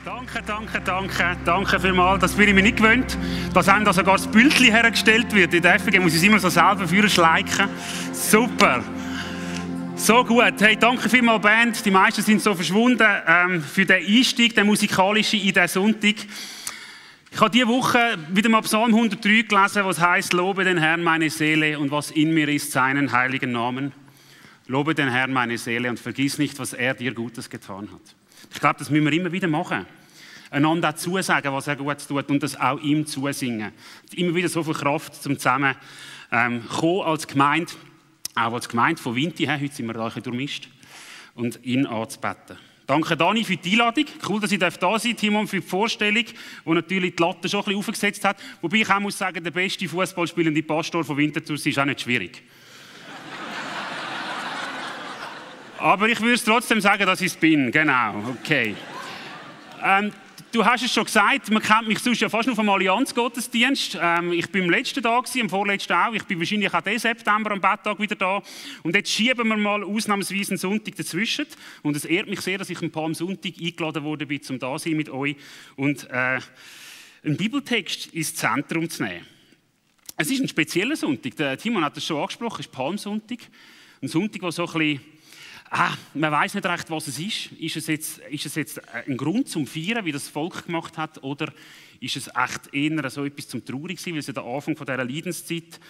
Danke vielmals. Das bin ich mir nicht gewöhnt, dass einem da sogar das Bildchen hergestellt wird. In der FG muss ich es immer so selber für schleichen. Super. So gut. Hey, danke vielmals, Band. Die meisten sind so verschwunden für den Einstieg, den musikalischen in diesen Sonntag. Ich habe diese Woche wieder mal Psalm 103 gelesen, was heißt: Lobe den Herrn, meine Seele, und was in mir ist, seinen heiligen Namen. Lobe den Herrn, meine Seele, und vergiss nicht, was er dir Gutes getan hat. Ich glaube, das müssen wir immer wieder machen. Einander auch zusagen, was er Gutes tut, und das auch ihm zusingen. Immer wieder so viel Kraft zum zusammen kommen als Gemeinde, auch als Gemeinde von Vinti her. Heute sind wir da ein bisschen durchmischt, und ihn anzubeten. Danke Dani für die Einladung. Cool, dass ich da sein darf. Timon für die Vorstellung, die natürlich die Latte schon ein bisschen aufgesetzt hat. Wobei ich auch muss sagen, der beste fußballspielende Pastor von Winterthur ist auch nicht schwierig. Aber ich würde trotzdem sagen, dass ich es bin. Genau, okay. Du hast es schon gesagt, man kennt mich sonst ja fast nur vom Allianz-Gottesdienst. Ich bin am letzten da gewesen, am vorletzten auch. Ich bin wahrscheinlich auch diesen September am Betttag wieder da. Und jetzt schieben wir mal ausnahmsweise einen Sonntag dazwischen. Und es ehrt mich sehr, dass ich ein paar am Sonntag eingeladen wurde, um da zu sein mit euch und einen Bibeltext ins Zentrum zu nehmen. Es ist ein spezieller Sonntag. Der Timon hat das schon angesprochen, es ist Palmsonntag. Ein Sonntag, der so ein bisschen man weiß nicht recht, was es ist. Ist es jetzt ein Grund zum Feiern, wie das Volk gemacht hat, oder ist es echt eher so etwas zum Traurig sein, weil es ja den Anfang dieser Leidenszeit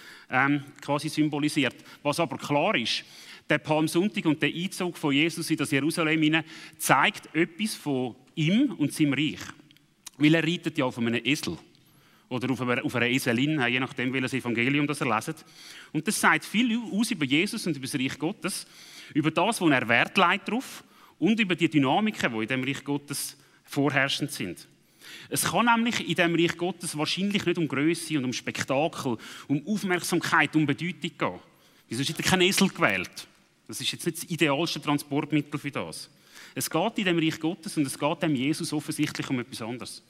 quasi symbolisiert. Was aber klar ist, der Palmsonntag und der Einzug von Jesus in das Jerusalem hinein zeigt etwas von ihm und seinem Reich. Weil er reitet ja auf einem Esel oder auf einer Eselin, je nachdem, welches Evangelium das er leset. Und das sagt viel aus über Jesus und über das Reich Gottes, über das, wo er Wert legt drauf, und über die Dynamiken, die in dem Reich Gottes vorherrschend sind. Es kann nämlich in dem Reich Gottes wahrscheinlich nicht um Grösse und um Spektakel, um Aufmerksamkeit, um Bedeutung gehen. Wieso ist kein Esel gewählt? Das ist jetzt nicht das idealste Transportmittel für das. Es geht in dem Reich Gottes und es geht dem Jesus offensichtlich um etwas anderes.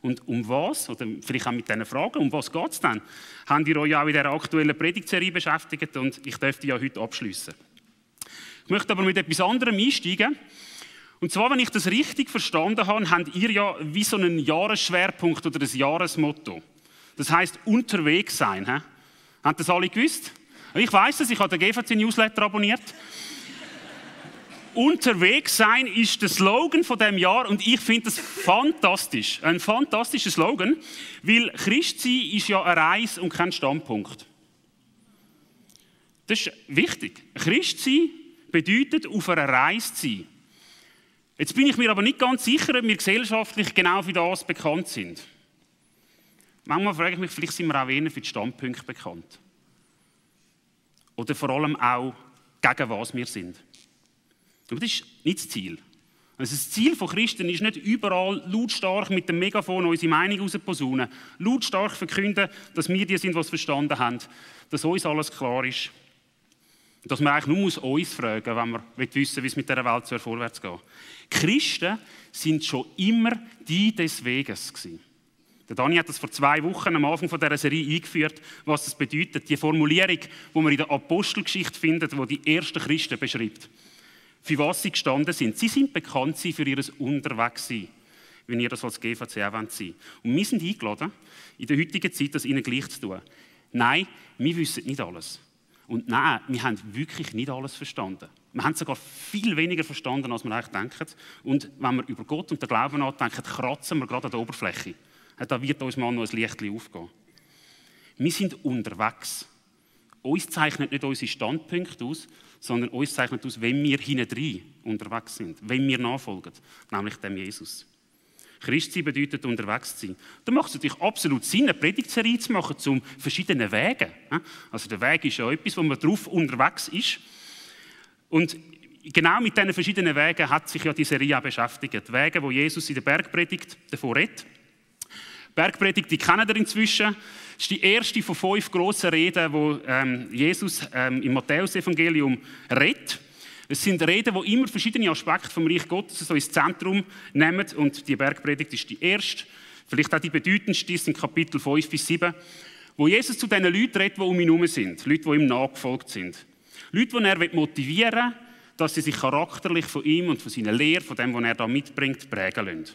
Und um was, oder vielleicht auch mit diesen Fragen, um was geht es denn, habt ihr euch auch in dieser aktuellen Predigtserie beschäftigt, und ich dürfte ja heute abschliessen. Ich möchte aber mit etwas anderem einsteigen. Und zwar, wenn ich das richtig verstanden habe, habt ihr ja wie so einen Jahresschwerpunkt oder ein Jahresmotto. Das heisst, unterwegs sein. He? Habt das alle gewusst? Ich weiss es, ich habe den GVC-Newsletter abonniert. Unterwegs sein ist der Slogan von diesem Jahr, und ich finde das fantastisch. Ein fantastischer Slogan, weil Christsein ist ja eine Reise und kein Standpunkt. Das ist wichtig. Christsein bedeutet, auf einer Reise zu sein. Jetzt bin ich mir aber nicht ganz sicher, ob wir gesellschaftlich genau für das bekannt sind. Manchmal frage ich mich, vielleicht sind wir auch eher für die Standpunkte bekannt. Oder vor allem auch, gegen was wir sind. Aber das ist nicht das Ziel. Also das Ziel von Christen ist nicht überall lautstark mit dem Megafon unsere Meinung rausposaunen, lautstark verkünden, dass wir die sind, die es verstanden haben, dass uns alles klar ist. Dass man eigentlich nur uns fragen muss, wenn man wissen, wie es mit dieser Welt vorwärts geht. Christen sind schon immer die des Weges gewesen. Der Dani hat das vor 2 Wochen am Anfang dieser Serie eingeführt, was das bedeutet. Die Formulierung, die man in der Apostelgeschichte findet, die die ersten Christen beschreibt. Für was sie gestanden sind. Sie sind bekannt für ihr Unterwegssein, wenn ihr das als GVC auch sein wollt. Und wir sind eingeladen, in der heutigen Zeit das ihnen gleich zu tun. Nein, wir wissen nicht alles. Und nein, wir haben wirklich nicht alles verstanden. Wir haben sogar viel weniger verstanden, als wir eigentlich denken. Und wenn wir über Gott und den Glauben nachdenken, kratzen wir gerade an der Oberfläche. Da wird uns mal noch ein Lichtchen aufgehen. Wir sind unterwegs. Uns zeichnet nicht unsere Standpunkte aus, sondern uns zeichnet aus, wenn wir hinein unterwegs sind, wenn wir nachfolgen, nämlich dem Jesus. Christsein bedeutet, unterwegs zu sein. Da macht es natürlich absolut Sinn, eine Predigtserie zu machen zu verschiedenen Wegen. Also der Weg ist ja etwas, wo man drauf unterwegs ist. Und genau mit diesen verschiedenen Wegen hat sich ja die Serie auch beschäftigt. Die Wege, wo Jesus in der Bergpredigt davon redet. Die Bergpredigt, die kennen ihr inzwischen. Das ist die erste von 5 grossen Reden, die Jesus im Matthäus-Evangelium redet. Es sind Reden, die immer verschiedene Aspekte vom Reich Gottes so ins Zentrum nehmen. Und die Bergpredigt ist die erste, vielleicht auch die bedeutendste, sind Kapitel 5 bis 7, wo Jesus zu den Leuten redet, die um ihn herum sind. Leute, die ihm nachgefolgt sind. Leute, die er motivieren will, dass sie sich charakterlich von ihm und von seiner Lehre, von dem, was er da mitbringt, prägen lassen.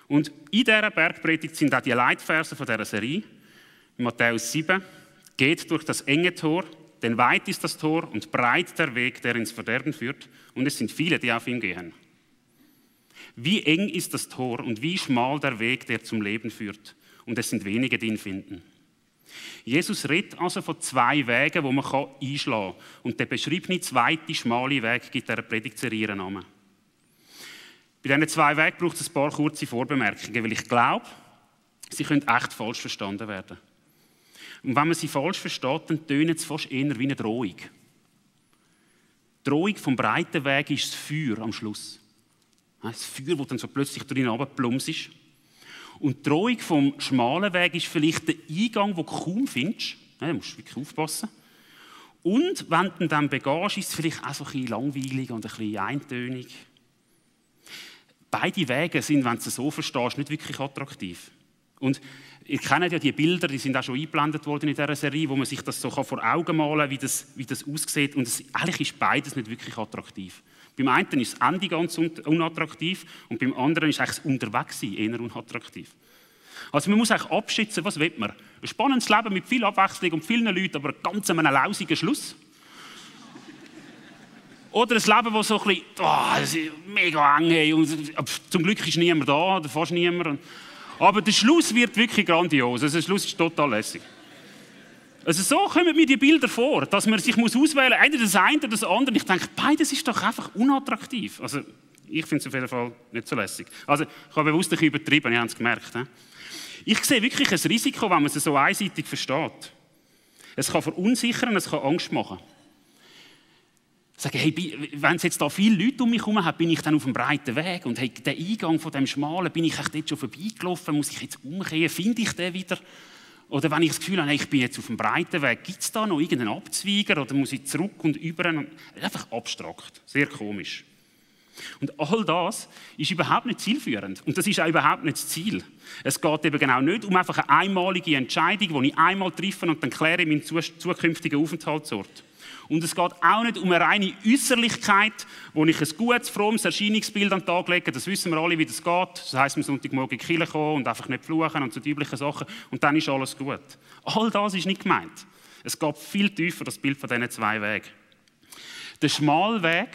Und in dieser Bergpredigt sind auch die Leitverse von dieser Serie. In Matthäus 7, geht durch das enge Tor, denn weit ist das Tor und breit der Weg, der ins Verderben führt. Und es sind viele, die auf ihn gehen. Wie eng ist das Tor und wie schmal der Weg, der zum Leben führt. Und es sind wenige, die ihn finden. Jesus redet also von 2 Wegen, die man einschlagen kann. Und der beschriebene zweite, schmale Weg gibt dieser Predigtserie ihren Namen. Bei diesen 2 Wegen braucht es ein paar kurze Vorbemerkungen, weil ich glaube, sie können echt falsch verstanden werden. Und wenn man sie falsch versteht, dann tönt es fast eher wie eine Drohung. Die Drohung vom breiten Weg ist das Feuer am Schluss. Das Feuer, das dann so plötzlich drin runterplumpt ist. Und die Drohung vom schmalen Weg ist vielleicht der Eingang, den du kaum findest. Da musst du wirklich aufpassen. Und wenn du dann begehst, ist es vielleicht auch so ein bisschen langweilig und ein bisschen eintönig. Beide Wege sind, wenn du es so verstehst, nicht wirklich attraktiv. Und ihr kennt ja die Bilder, die sind auch schon eingeblendet worden in dieser Serie, wo man sich das so vor Augen malen kann, wie das aussieht. Und eigentlich ist beides nicht wirklich attraktiv. Beim einen ist das Ende ganz unattraktiv und beim anderen ist eigentlich das Unterwegssein eher unattraktiv. Also man muss eigentlich abschätzen, was will man. Ein spannendes Leben mit viel Abwechslung und vielen Leuten, aber ganz einem lausigen Schluss. Oder ein Leben, das so ein bisschen, das ist mega eng und zum Glück ist niemand da, oder fast niemand. Aber der Schluss wird wirklich grandios, also der Schluss ist total lässig. Also so kommen mir die Bilder vor, dass man sich auswählen muss, entweder das eine oder das andere. Ich denke, beides ist doch einfach unattraktiv. Also ich finde es auf jeden Fall nicht so lässig. Also ich habe bewusst ein bisschen übertrieben, ihr habt es gemerkt. He? Ich sehe wirklich ein Risiko, wenn man es so einseitig versteht. Es kann verunsichern, es kann Angst machen. Sagen, hey, wenn es jetzt da viele Leute um mich herum hat, bin ich dann auf dem breiten Weg und hey, den Eingang von dem Schmalen, bin ich echt dort schon vorbeigelaufen, muss ich jetzt umkehren, finde ich den wieder? Oder wenn ich das Gefühl habe, ich bin jetzt auf dem breiten Weg, gibt es da noch irgendeinen Abzweiger oder muss ich zurück und über? Einfach abstrakt, sehr komisch. Und all das ist überhaupt nicht zielführend. Und das ist auch überhaupt nicht das Ziel. Es geht eben genau nicht um einfach eine einmalige Entscheidung, die ich einmal treffe und dann kläre ich meinen zukünftigen Aufenthaltsort. Und es geht auch nicht um eine reine Äußerlichkeit, wo ich ein gutes, frommes Erscheinungsbild an den Tag lege. Das wissen wir alle, wie das geht. Das heisst, am Sonntagmorgen in die Kirche kommen und einfach nicht fluchen und so die üblichen Sachen. Und dann ist alles gut. All das ist nicht gemeint. Es geht viel tiefer, das Bild von diesen 2 Wegen. Der schmale Weg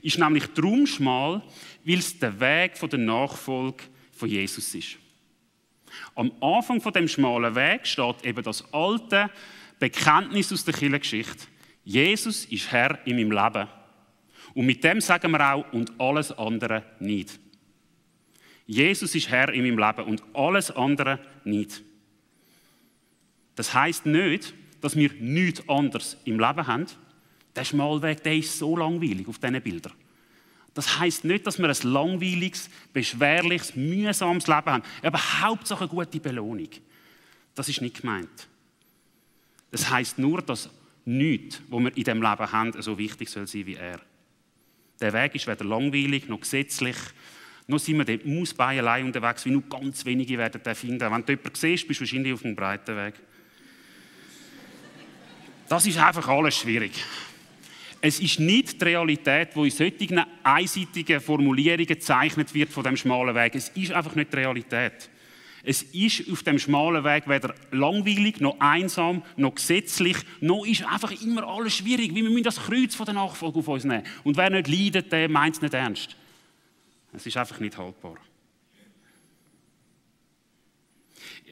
ist nämlich darum schmal, weil es der Weg von der Nachfolge von Jesus ist. Am Anfang von dem schmalen Weg steht eben das alte Bekenntnis aus der Kirchengeschichte. Jesus ist Herr in meinem Leben. Und mit dem sagen wir auch, und alles andere nicht. Jesus ist Herr in meinem Leben und alles andere nicht. Das heisst nicht, dass wir nichts anderes im Leben haben. Der Schmalweg, der ist so langweilig auf diesen Bildern. Das heisst nicht, dass wir ein langweiliges, beschwerliches, mühsames Leben haben. Aber Hauptsache eine gute Belohnung. Das ist nicht gemeint. Das heisst nur, dass nichts, was wir in diesem Leben haben, so wichtig soll sein wie er. Der Weg ist weder langweilig noch gesetzlich. Noch sind wir dort Mausbein allein unterwegs, wie nur ganz wenige werden den finden. Wenn du jemanden siehst, bist du wahrscheinlich auf einem breiten Weg. Das ist einfach alles schwierig. Es ist nicht die Realität, die in solchen einseitigen Formulierungen gezeichnet wird von dem schmalen Weg. Es ist einfach nicht die Realität. Es ist auf dem schmalen Weg weder langweilig, noch einsam, noch gesetzlich, noch ist einfach immer alles schwierig. Wir müssen das Kreuz von der Nachfolge auf uns nehmen. Und wer nicht leidet, der meint es nicht ernst. Es ist einfach nicht haltbar.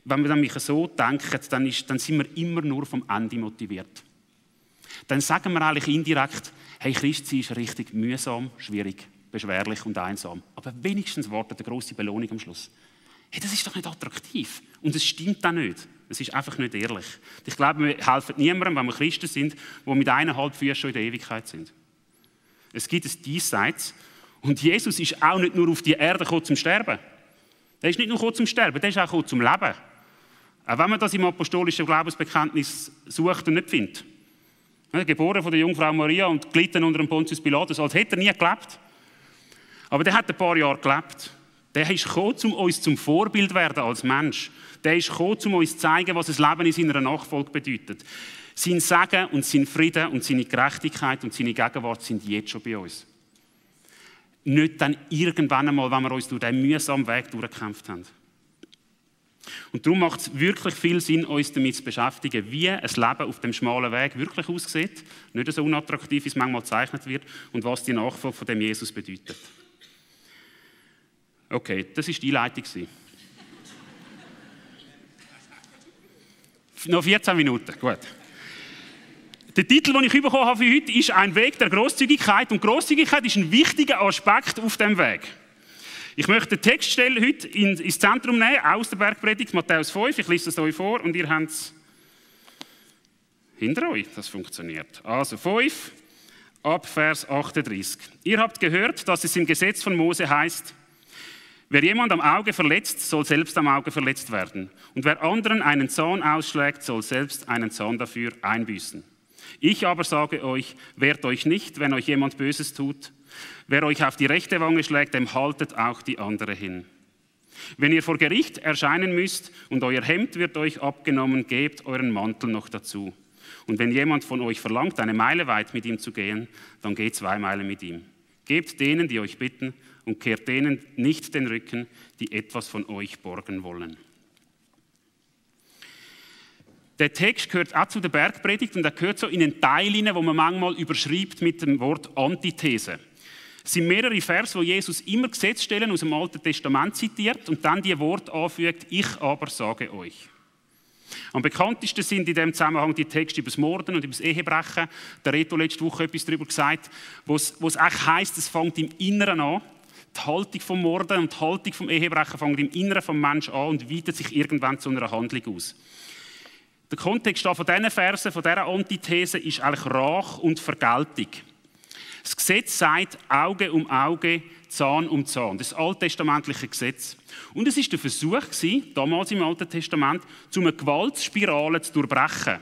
Wenn wir nämlich so denken, dann sind wir immer nur vom Ende motiviert. Dann sagen wir eigentlich indirekt, hey, Christsein ist richtig mühsam, schwierig, beschwerlich und einsam. Aber wenigstens wartet eine grosse Belohnung am Schluss. Hey, das ist doch nicht attraktiv. Und es stimmt auch nicht. Es ist einfach nicht ehrlich. Ich glaube, wir helfen niemandem, wenn wir Christen sind, die mit 1,5 Füßen schon in der Ewigkeit sind. Es gibt ein Diesseits. Und Jesus ist auch nicht nur auf die Erde gekommen zum Sterben. Er ist nicht nur gekommen zum Sterben, er ist auch gekommen zum Leben. Auch wenn man das im apostolischen Glaubensbekenntnis sucht und nicht findet. Geboren von der Jungfrau Maria und gelitten unter dem Pontius Pilatus, als hätte er nie gelebt. Aber der hat ein paar Jahre gelebt. Der ist gekommen, um uns zum Vorbild zu werden als Mensch. Der ist gekommen, um uns zu zeigen, was das Leben in seiner Nachfolge bedeutet. Sein Segen und sein Frieden und seine Gerechtigkeit und seine Gegenwart sind jetzt schon bei uns. nicht dann irgendwann einmal, wenn wir uns durch diesen mühsamen Weg durchgekämpft haben. Und darum macht es wirklich viel Sinn, uns damit zu beschäftigen, wie ein Leben auf dem schmalen Weg wirklich aussieht, nicht so unattraktiv, wie es manchmal gezeichnet wird, und was die Nachfolge von dem Jesus bedeutet. Okay, das war die Einleitung. Noch 14 Minuten, gut. Der Titel, den ich bekommen habe für heute, ist «Ein Weg der Großzügigkeit». Und Großzügigkeit ist ein wichtiger Aspekt auf dem Weg. Ich möchte den Textstelle heute ins Zentrum nehmen, aus der Bergpredigt, Matthäus 5. Ich lese es euch vor und ihr habt es hinter euch. Das funktioniert. Also 5, ab Vers 38. Ihr habt gehört, dass es im Gesetz von Mose heißt, wer jemand am Auge verletzt, soll selbst am Auge verletzt werden. Und wer anderen einen Zahn ausschlägt, soll selbst einen Zahn dafür einbüßen. Ich aber sage euch, wehrt euch nicht, wenn euch jemand Böses tut. Wer euch auf die rechte Wange schlägt, dem haltet auch die andere hin. Wenn ihr vor Gericht erscheinen müsst und euer Hemd wird euch abgenommen, gebt euren Mantel noch dazu. Und wenn jemand von euch verlangt, eine Meile weit mit ihm zu gehen, dann geht 2 Meilen mit ihm. Gebt denen, die euch bitten, und kehrt denen nicht den Rücken, die etwas von euch borgen wollen. Der Text gehört auch zu der Bergpredigt und er gehört so in einen Teil hinein, wo man manchmal überschreibt mit dem Wort Antithese. Es sind mehrere Verse, wo Jesus immer Gesetzstellen aus dem Alten Testament zitiert und dann die Worte anfügt, ich aber sage euch. Am bekanntesten sind in diesem Zusammenhang die Texte über das Morden und über das Ehebrechen. Der Reto letzte Woche etwas darüber gesagt, wo es eigentlich heisst, es fängt im Inneren an. Die Haltung vom Morden und die Haltung vom Ehebrechen fängt im Inneren vom Menschen an und weitet sich irgendwann zu einer Handlung aus. Der Kontext von diesen Versen, von dieser Antithese, ist eigentlich Rache und Vergeltung. Das Gesetz sagt Auge um Auge, Zahn um Zahn. Das ist das alttestamentliche Gesetz. Und es war der Versuch, damals im Alten Testament, eine Gewaltspirale zu durchbrechen.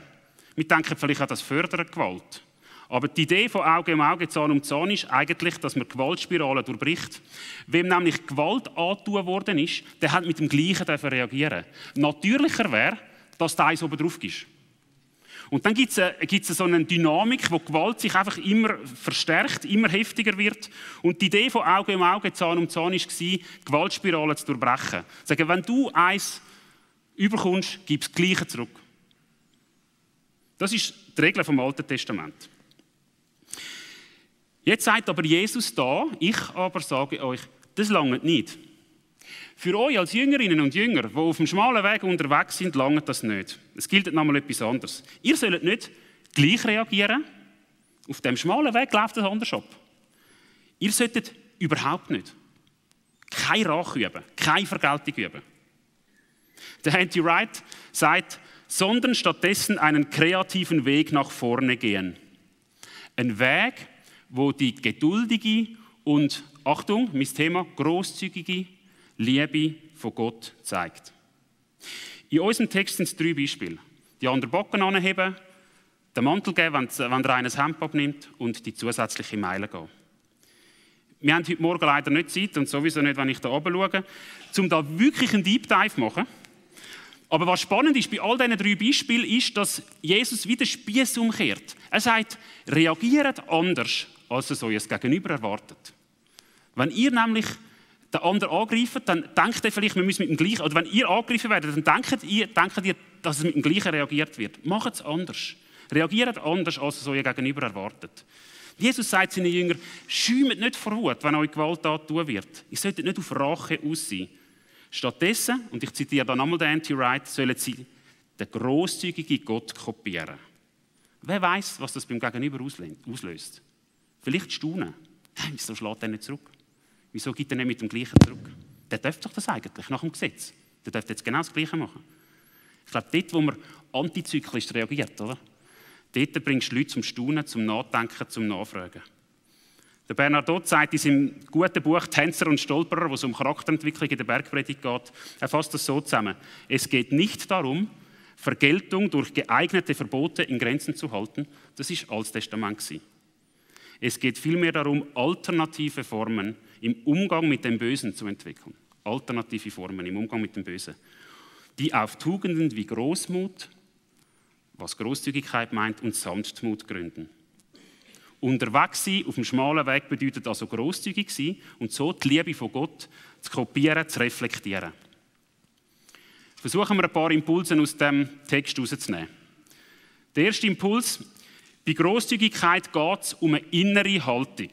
Wir denken vielleicht an das Fördern Gewalt. Aber die Idee von Auge um Auge, Zahn um Zahn ist eigentlich, dass man Gewaltspiralen durchbricht. Wem nämlich Gewalt angetan worden ist, der hat mit dem Gleichen reagieren. Natürlicher wäre, dass da eins oben drauf ist. Und dann gibt es so eine Dynamik, wo Gewalt sich einfach immer verstärkt, immer heftiger wird. Und die Idee von Auge um Auge, Zahn um Zahn war, Gewaltspiralen zu durchbrechen. Sagen, wenn du eins überkommst, gib das Gleiche zurück. Das ist die Regel vom Alten Testament. Jetzt sagt aber Jesus da, ich aber sage euch, das langt nicht. Für euch als Jüngerinnen und Jünger, die auf dem schmalen Weg unterwegs sind, langt das nicht. Es gilt nochmal etwas anderes. Ihr sollt nicht gleich reagieren. Auf dem schmalen Weg läuft es anders ab. Ihr solltet überhaupt nicht keine Rache üben, keine Vergeltung üben. Der N.T. Wright sagt, sondern stattdessen einen kreativen Weg nach vorne gehen. Ein Weg, wo die geduldige und, Achtung, mein Thema, grosszügige Liebe von Gott zeigt. In unserem Text sind es 3 Beispiele. Die anderen Backen anheben, den Mantel geben, wenn der eine das Hemd abnimmt und die zusätzliche Meile gehen. Wir haben heute Morgen leider nicht Zeit und sowieso nicht, wenn ich da oben schaue, um da wirklich einen Deep Dive zu machen. Aber was spannend ist bei all diesen 3 Beispielen, ist, dass Jesus wieder Spieß umkehrt. Er sagt, reagiert anders, als es euer Gegenüber erwartet. Wenn ihr nämlich den anderen angreifen, dann denkt ihr vielleicht, wir müssen mit dem Gleichen, oder wenn ihr angegriffen werdet, dann denkt ihr, dass es mit dem Gleichen reagiert wird. Macht es anders. Reagiert anders, als es euer Gegenüber erwartet. Jesus sagt seinen Jüngern, schäumt nicht vor Wut, wenn euch Gewalt angetan wird. Ihr solltet nicht auf Rache aus sein. Stattdessen, und ich zitiere dann einmal den N.T. Wright, sollen sie den grosszügigen Gott kopieren. Wer weiß, was das beim Gegenüber auslöst? Vielleicht staunen. Wieso schlägt er nicht zurück? Wieso gibt er nicht mit dem Gleichen zurück? Der darf doch das eigentlich, nach dem Gesetz. Der darf jetzt genau das Gleiche machen. Ich glaube, dort, wo man antizyklisch reagiert, oder? Dort bringst du Leute zum Staunen, zum Nachdenken, zum Nachfragen. Der Bernhard Ott sagt in seinem guten Buch «Tänzer und Stolperer», wo es um Charakterentwicklung in der Bergpredigt geht, er fasst das so zusammen. Es geht nicht darum, Vergeltung durch geeignete Verbote in Grenzen zu halten. Das war Altes Testament. Es geht vielmehr darum, alternative Formen im Umgang mit dem Bösen zu entwickeln. Alternative Formen im Umgang mit dem Bösen. Die auf Tugenden wie Großmut, was Großzügigkeit meint, und Sanftmut gründen. Unterwegs sein auf dem schmalen Weg bedeutet also grosszügig sein und so die Liebe von Gott zu kopieren, zu reflektieren. Versuchen wir ein paar Impulse aus dem Text herauszunehmen. Der erste Impuls: Bei Grosszügigkeit geht es um eine innere Haltung.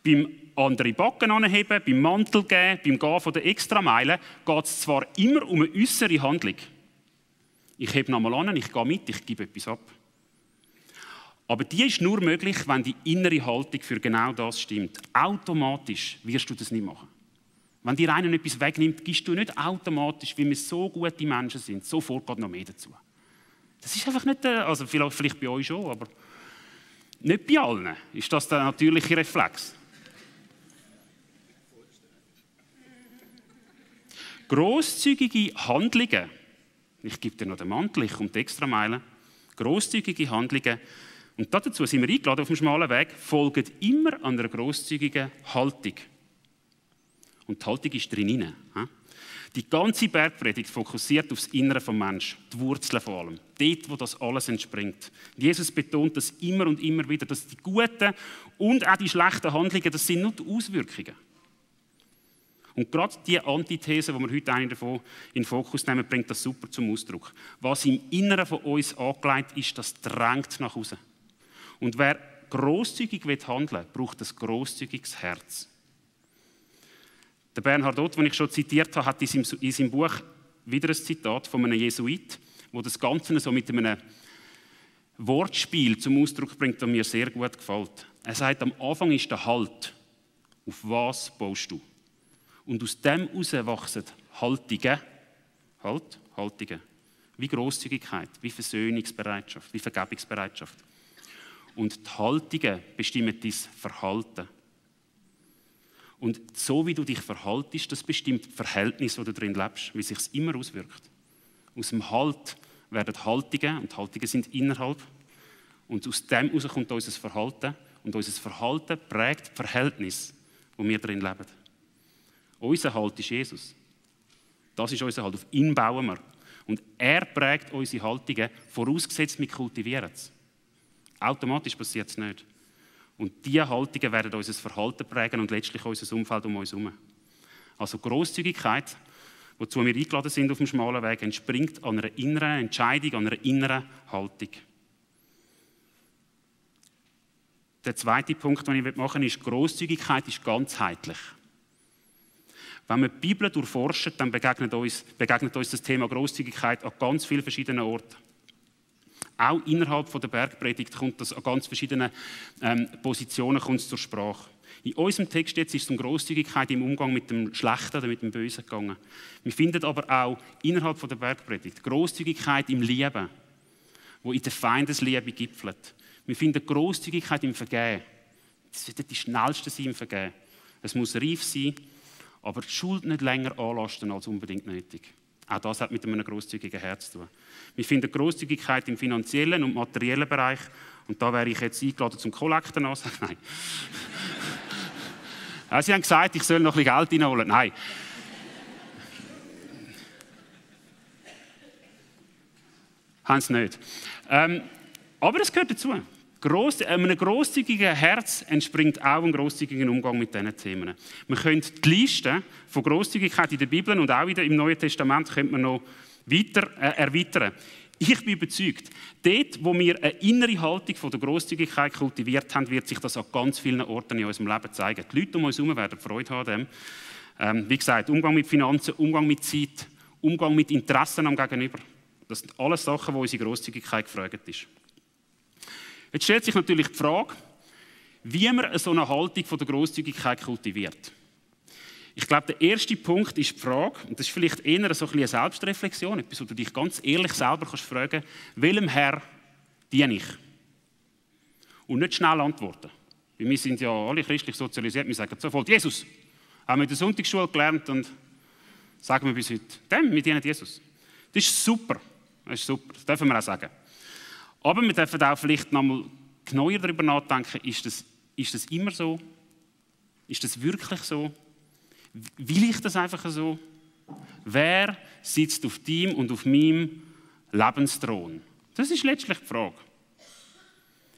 Beim andere Backen anheben, beim Mantel geben, beim Gehen von der Extrameile geht es zwar immer um eine äußere Handlung. Ich hebe nochmal an, ich gehe mit, ich gebe etwas ab. Aber die ist nur möglich, wenn die innere Haltung für genau das stimmt. Automatisch wirst du das nicht machen. Wenn dir einer etwas wegnimmt, gibst du nicht automatisch, weil wir so gute Menschen sind, sofort geht noch mehr dazu. Das ist einfach nicht, also vielleicht bei euch schon, aber nicht bei allen ist das der natürliche Reflex. Grosszügige Handlungen, ich gebe dir noch den Mantel, ich komme die Extrameile, grosszügige Handlungen, und dazu sind wir eingeladen auf dem schmalen Weg, folgen immer an einer grosszügigen Haltung. Und die Haltung ist drin. Die ganze Bergpredigt fokussiert auf das Innere des Menschen, die Wurzeln vor allem, dort, wo das alles entspringt. Jesus betont das immer und immer wieder, dass die guten und auch die schlechten Handlungen, das sind nur die Auswirkungen. Und gerade die Antithese, die wir heute eine davon in den Fokus nehmen, bringt das super zum Ausdruck. Was im Inneren von uns angelegt ist, das drängt nach außen. Und wer grosszügig handeln will, braucht ein grosszügiges Herz. Der Bernhard Ott, den ich schon zitiert habe, hat in seinem Buch wieder ein Zitat von einem Jesuit, wo das Ganze so mit einem Wortspiel zum Ausdruck bringt, das mir sehr gut gefällt. Er sagt, am Anfang ist der Halt. Auf was baust du? Und aus dem heraus wachsen Haltungen. Haltungen. Wie Grosszügigkeit, wie Versöhnungsbereitschaft, wie Vergebungsbereitschaft. Und die Haltungen bestimmen dein Verhalten. Und so wie du dich verhaltest, das bestimmt das Verhältnis, wo du drin lebst, wie sich es immer auswirkt. Aus dem Halt werden Haltungen, und Haltungen sind innerhalb. Und aus dem heraus kommt unser Verhalten. Und unser Verhalten prägt das Verhältnis, wo wir drin leben. Unser Halt ist Jesus. Das ist unser Halt. Auf ihn bauen wir. Und er prägt unsere Haltungen, vorausgesetzt wir kultivieren es. Automatisch passiert es nicht. Und diese Haltungen werden unser Verhalten prägen und letztlich unser Umfeld um uns herum. Also Grosszügigkeit, wozu wir eingeladen sind auf dem schmalen Weg, entspringt an einer inneren Entscheidung, an einer inneren Haltung. Der zweite Punkt, den ich machen will, ist, Grosszügigkeit ist ganzheitlich. Wenn wir die Bibel durchforschen, dann begegnet uns das Thema Grosszügigkeit an ganz vielen verschiedenen Orten. Auch innerhalb der Bergpredigt kommt das an ganz verschiedenen Positionen zur Sprache. In unserem Text jetzt ist es um Grosszügigkeit im Umgang mit dem Schlechten oder mit dem Bösen gegangen. Wir finden aber auch innerhalb der Bergpredigt Grosszügigkeit im Lieben, wo in der Feindesliebe gipfelt. Wir finden Grosszügigkeit im Vergehen. Das wird die schnellste sein im Vergehen. Es muss reif sein, aber die Schuld nicht länger anlasten als unbedingt nötig. Auch das hat mit einem grosszügigen Herz zu tun. Wir finden Grosszügigkeit im finanziellen und materiellen Bereich. Und da wäre ich jetzt eingeladen zum Kollekten ansagen. Nein. Sie haben gesagt, ich soll noch ein bisschen Geld reinholen. Nein. Haben sie nicht. Aber es gehört dazu. Einem grosszügigen Herz entspringt auch ein grosszügiger Umgang mit diesen Themen. Wir können die Liste von Grosszügigkeit in der Bibel und auch wieder im Neuen Testament könnte man noch weiter erweitern. Ich bin überzeugt, dort, wo wir eine innere Haltung von der Grosszügigkeit kultiviert haben, wird sich das an ganz vielen Orten in unserem Leben zeigen. Die Leute um uns herum werden Freude haben an dem. Wie gesagt, Umgang mit Finanzen, Umgang mit Zeit, Umgang mit Interessen am Gegenüber. Das sind alles Sachen, wo unsere Grosszügigkeit gefragt ist. Jetzt stellt sich natürlich die Frage, wie man so eine Haltung von der Grosszügigkeit kultiviert. Ich glaube, der erste Punkt ist die Frage, und das ist vielleicht eher so eine Selbstreflexion, etwas, wo du dich ganz ehrlich selber fragen kannst, welchem Herr diene ich? Und nicht schnell antworten. Weil wir sind ja alle christlich sozialisiert, wir sagen sofort, Jesus. Haben wir in der Sonntagsschule gelernt und sagen wir bis heute, wir dienen Jesus. Das ist super, das dürfen wir auch sagen. Aber wir dürfen auch vielleicht noch mal genauer darüber nachdenken, ist das immer so? Ist das wirklich so? Will ich das einfach so? Wer sitzt auf deinem und auf meinem Lebensthron? Das ist letztlich die Frage.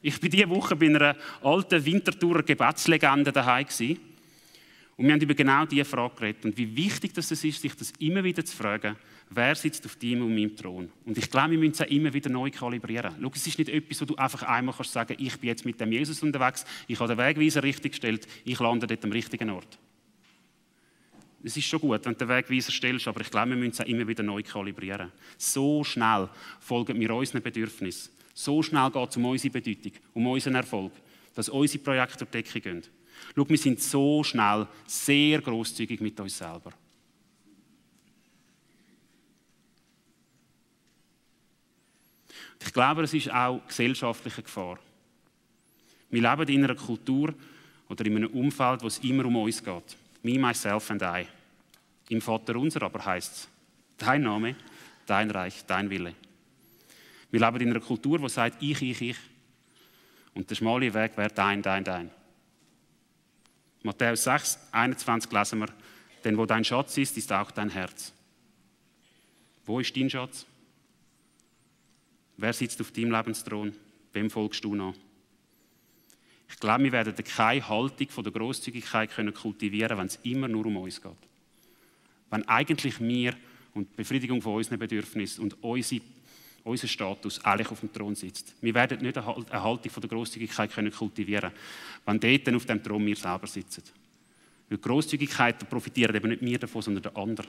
Ich war diese Woche bei einer alten Winterthurer Gebetslegende daheim und wir haben über genau diese Frage geredet und wie wichtig das ist, sich das immer wieder zu fragen, wer sitzt auf deinem und meinem Thron. Und ich glaube, wir müssen es auch immer wieder neu kalibrieren. Schau, es ist nicht etwas, wo du einfach einmal kannst sagen, ich bin jetzt mit dem Jesus unterwegs, ich habe den Wegweiser richtig gestellt, ich lande dort am richtigen Ort. Es ist schon gut, wenn du den Wegweiser stellst, aber ich glaube, wir müssen es auch immer wieder neu kalibrieren. So schnell folgen wir unseren Bedürfnissen. So schnell geht es um unsere Bedeutung, um unseren Erfolg, dass unsere Projekte durch die Decke gehen. Schau, wir sind so schnell sehr grosszügig mit uns selber. Ich glaube, es ist auch gesellschaftliche Gefahr. Wir leben in einer Kultur oder in einem Umfeld, wo es immer um uns geht. Me, myself and I. Im Vaterunser aber heisst es, dein Name, dein Reich, dein Wille. Wir leben in einer Kultur, die sagt, ich. Und der schmale Weg wäre dein. Matthäus 6, 21 lesen wir, denn wo dein Schatz ist, ist auch dein Herz. Wo ist dein Schatz? Wer sitzt auf deinem Lebensthron? Wem folgst du nach? Ich glaube, wir werden keine Haltung von der Grosszügigkeit kultivieren können, wenn es immer nur um uns geht. Wenn eigentlich wir und die Befriedigung von unseren Bedürfnissen und unser Status eigentlich auf dem Thron sitzt. Wir werden nicht eine Haltung von der Grosszügigkeit kultivieren können, wenn dort auf dem Thron wir selber sitzen. Weil Grosszügigkeit profitieren eben nicht wir davon, sondern der andere.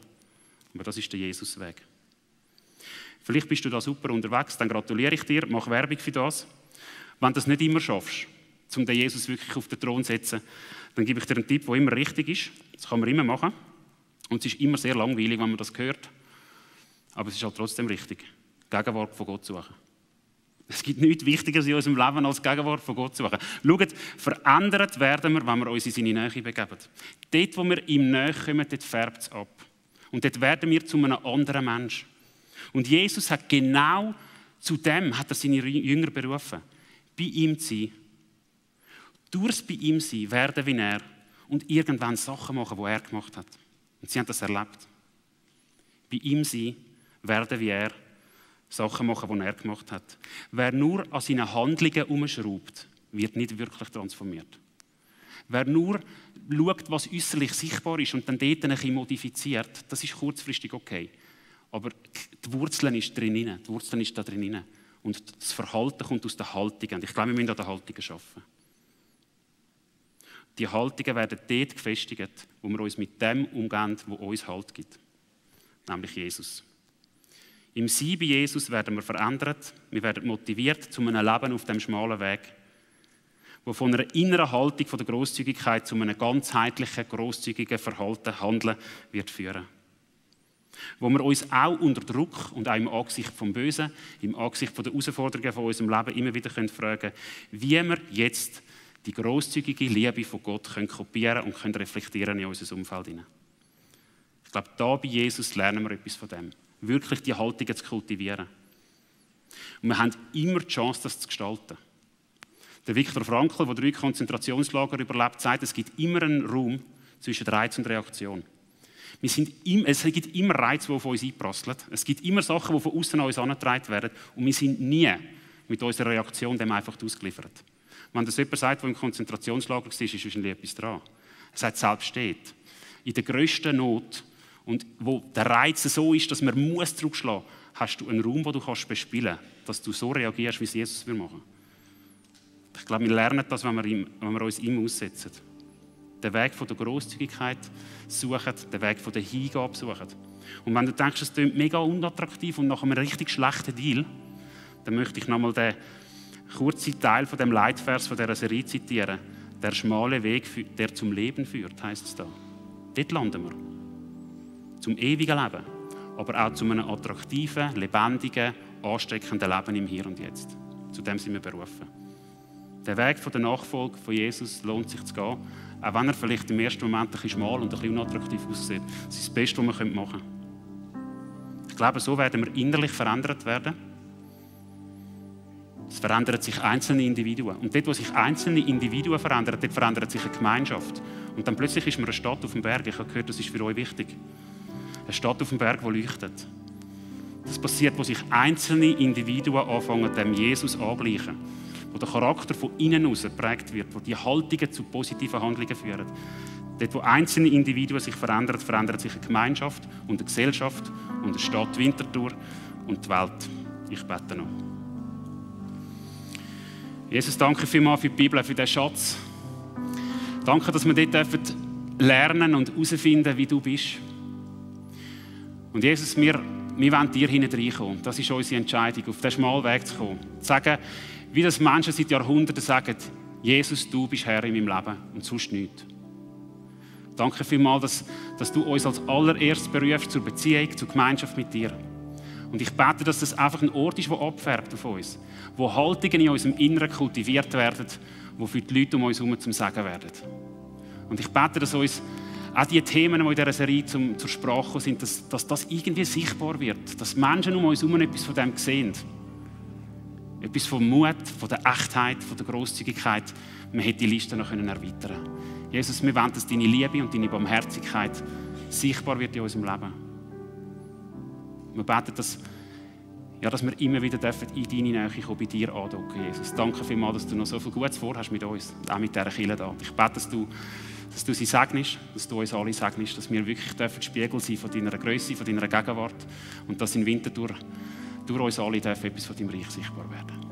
Aber das ist der Jesusweg. Vielleicht bist du da super unterwegs, dann gratuliere ich dir, mach Werbung für das. Wenn du das nicht immer schaffst, um den Jesus wirklich auf den Thron zu setzen, dann gebe ich dir einen Tipp, der immer richtig ist. Das kann man immer machen. Und es ist immer sehr langweilig, wenn man das hört. Aber es ist halt trotzdem richtig. Gegenwart von Gott suchen. Es gibt nichts Wichtigeres in unserem Leben, als Gegenwart von Gott suchen. Schaut, verändert werden wir, wenn wir uns in seine Nähe begeben. Dort, wo wir ihm näher kommen, dort färbt es ab. Und dort werden wir zu einem anderen Menschen. Und Jesus hat genau zu dem hat er seine Jünger berufen. Bei ihm zu sein. Durchs bei ihm sein, werden wie er und irgendwann Sachen machen, die er gemacht hat. Und sie haben das erlebt. Bei ihm sein, werden wie er, Sachen machen, die er gemacht hat. Wer nur an seinen Handlungen herumschraubt, wird nicht wirklich transformiert. Wer nur schaut, was äußerlich sichtbar ist und dann dort ein bisschen modifiziert, das ist kurzfristig okay. Aber die Wurzeln ist drin, die Wurzeln ist da drin. Und das Verhalten kommt aus den Haltungen. Und ich glaube, wir müssen an den Haltungen arbeiten. Die Haltungen werden dort gefestigt, wo wir uns mit dem umgehen, wo uns Halt gibt. Nämlich Jesus. Im Sein bei Jesus werden wir verändert, wir werden motiviert zu einem Leben auf dem schmalen Weg, wo von einer inneren Haltung von der Grosszügigkeit zu einem ganzheitlichen, grosszügigen Verhalten, Handeln wird führen. Wo wir uns auch unter Druck und auch im Angesicht vom Bösen, im Angesicht der Herausforderungen von unserem Leben immer wieder fragen können, wie wir jetzt die grosszügige Liebe von Gott können kopieren und können reflektieren in unser Umfeld hinein. Ich glaube, da bei Jesus lernen wir etwas von dem. Wirklich die Haltungen zu kultivieren. Und wir haben immer die Chance, das zu gestalten. Der Viktor Frankl, der 3 Konzentrationslager überlebt, sagt, es gibt immer einen Raum zwischen Reiz und Reaktion. Es gibt immer Reize, die auf uns einprasseln. Es gibt immer Sachen, die von außen an uns herangetragen werden. Und wir sind nie mit unserer Reaktion dem einfach ausgeliefert. Wenn das jemand sagt, der im Konzentrationslager war, ist wahrscheinlich etwas dran. Er sagt, selbst dort, in der grössten Not und wo der Reiz so ist, dass man zurückschlagen muss, hast du einen Raum, den du bespielen kannst, dass du so reagierst, wie es Jesus machen will. Ich glaube, wir lernen das, wenn wir uns ihm aussetzen. Den Weg von der Grosszügigkeit suchen, den Weg von der Hingabe suchen. Und wenn du denkst, es klingt mega unattraktiv und nach einem richtig schlechten Deal, dann möchte ich nochmal den kurzen Teil von dem Leitvers von dieser Serie zitieren. Der schmale Weg, der zum Leben führt, heisst es da. Dort landen wir. Zum ewigen Leben. Aber auch zu einem attraktiven, lebendigen, ansteckenden Leben im Hier und Jetzt. Zu dem sind wir berufen. Der Weg von der Nachfolge von Jesus lohnt sich zu gehen, auch wenn er vielleicht im ersten Moment ein bisschen schmal und ein bisschen unattraktiv aussieht. Das ist das Beste, was wir machen können. Ich glaube, so werden wir innerlich verändert werden. Es verändern sich einzelne Individuen. Und dort, wo sich einzelne Individuen verändern, dort verändert sich eine Gemeinschaft. Und dann plötzlich ist man eine Stadt auf dem Berg. Ich habe gehört, das ist für euch wichtig. Eine Stadt auf dem Berg, die leuchtet. Das passiert, wo sich einzelne Individuen anfangen, dem Jesus angleichen. wo der Charakter von innen aus geprägt wird, wo die Haltungen zu positiven Handlungen führen. Dort, wo einzelne Individuen sich verändern, verändert sich eine Gemeinschaft und eine Gesellschaft und eine Stadt Winterthur und die Welt. Ich bete noch. Jesus, danke vielmals für die Bibel, für diesen Schatz. Danke, dass wir dort lernen und herausfinden, wie du bist. Und Jesus, wir wollen dir hineinkommen. Das ist unsere Entscheidung, auf diesen schmalen Weg zu kommen. Zu sagen, wie das Menschen seit Jahrhunderten sagen, Jesus, du bist Herr in meinem Leben und sonst nichts. Danke vielmals, dass du uns als allererstes berufst zur Beziehung, zur Gemeinschaft mit dir. Und ich bete, dass das einfach ein Ort ist, der abfärbt auf uns, wo Haltungen in unserem Inneren kultiviert werden, die für die Leute um uns herum zum Sagen werden. Und ich bete, dass uns auch die Themen, die in dieser Serie zur Sprache kommen, sind, dass das irgendwie sichtbar wird, dass Menschen um uns herum etwas von dem sehen. Etwas vom Mut, von der Echtheit, von der Grosszügigkeit. Man hätte die Liste noch erweitern können. Jesus, wir wollen, dass deine Liebe und deine Barmherzigkeit sichtbar wird in unserem Leben. Wir beten, dass wir immer wieder in deine Nähe kommen, bei dir andocken, Jesus. Danke vielmals, dass du noch so viel Gutes vorhast mit uns, auch mit dieser Kirche da. Ich bete, dass du sie segnest, dass du uns alle segnest, dass wir wirklich Spiegel sein von deiner Größe, von deiner Gegenwart und dass in Winterthur durch uns alle etwas von deinem Reich sichtbar werden.